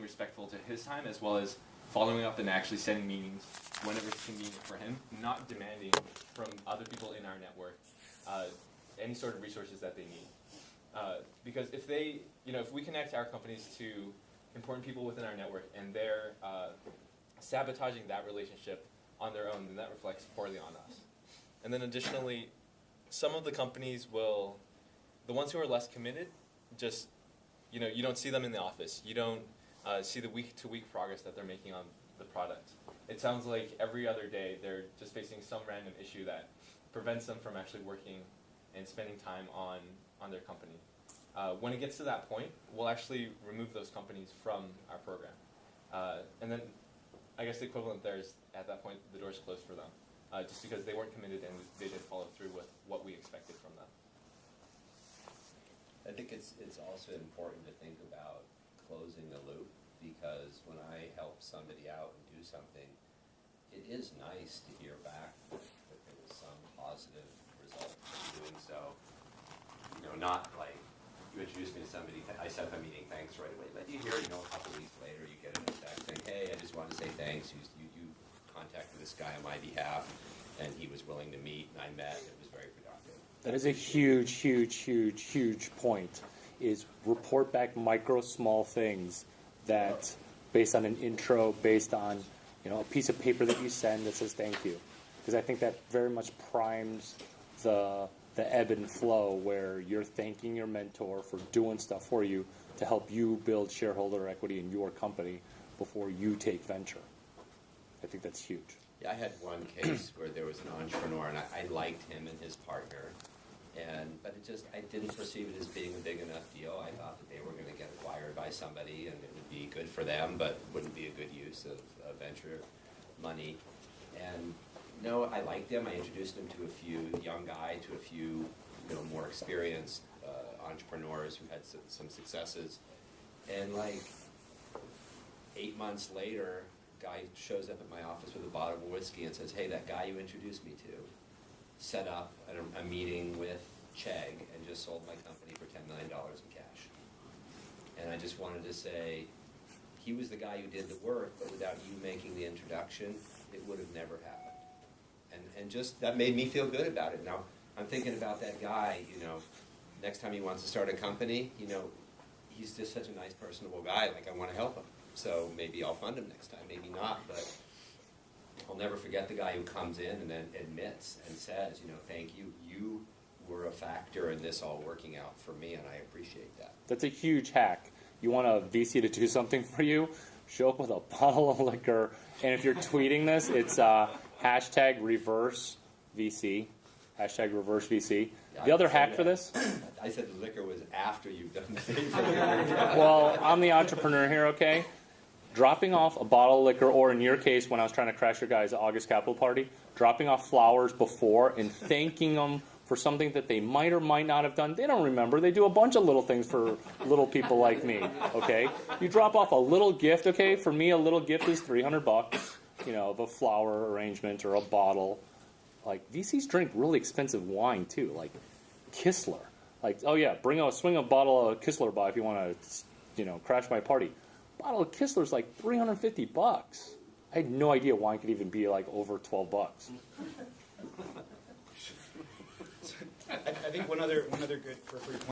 respectful to his time, as well as following up and actually setting meetings whenever it's convenient for him, not demanding from other people in our network any sort of resources that they need. Because if they, if we connect our companies to important people within our network and they're sabotaging that relationship on their own, then that reflects poorly on us. And then additionally, some of the companies will, the ones who are less committed, just, you don't see them in the office. You don't see the week-to-week progress that they're making on the product. It sounds like every other day they're just facing some random issue that prevents them from actually working and spending time on their company. When it gets to that point, we'll actually remove those companies from our program. And then I guess the equivalent there is, at that point, the door's closed for them, just because they weren't committed and they didn't follow through with what we expected from them. I think it's also important to think about closing the loop, because when I help somebody out and do something, it is nice to hear back that there was some positive result from doing so. Not like you introduce me to somebody, I set up a meeting, thanks right away. But you hear, a couple weeks later, you get a text saying, hey, I just wanted to say thanks. You contacted this guy on my behalf, and he was willing to meet, and I met, and it was very productive. That is a huge, huge, huge, huge point, is report back micro, small things that, based on an intro, based on, a piece of paper that you send that says thank you. Because I think that very much primes the ebb and flow, where you're thanking your mentor for doing stuff for you to help you build shareholder equity in your company before you take venture. I think that's huge. Yeah, I had one case where there was an entrepreneur, and I liked him and his partner, but I didn't perceive it as being a big enough deal. I thought that they were going to get acquired by somebody, and it would be good for them, but wouldn't be a good use of venture money. And no, I liked him. I introduced him to a few to a few more experienced entrepreneurs who had some successes. And like 8 months later, guy shows up at my office with a bottle of whiskey and says, hey, that guy you introduced me to set up a meeting with Chegg and just sold my company for $10 million in cash. And I just wanted to say, he was the guy who did the work, but without you making the introduction, it would have never happened. And just, that made me feel good about it. Now, I'm thinking about that guy, next time he wants to start a company, he's just such a nice, personable guy, like I want to help him. So maybe I'll fund him next time, maybe not, but I'll never forget the guy who comes in and then admits and says, thank you, you were a factor in this all working out for me, and I appreciate that. That's a huge hack. You want a VC to do something for you, show up with a bottle of liquor, and if you're tweeting this, it's hashtag reverse VC. Hashtag reverse VC. Yeah, the other hack for this? I said the liquor was after you've done the favor. Well, I'm the entrepreneur here, okay? Dropping off a bottle of liquor, or in your case, when I was trying to crash your guys' August Capital Party, dropping off flowers before and thanking them for something that they might or might not have done. They don't remember. They do a bunch of little things for little people like me, okay? You drop off a little gift, okay? For me, a little gift is $300, of a flower arrangement or a bottle. Like, VCs drink really expensive wine, too, like Kistler. Like, oh, yeah, swing a bottle of Kistler by if you want to, crash my party. Bottle of Kistler's like $350. I had no idea wine could even be like over $12. I think one other good periphery point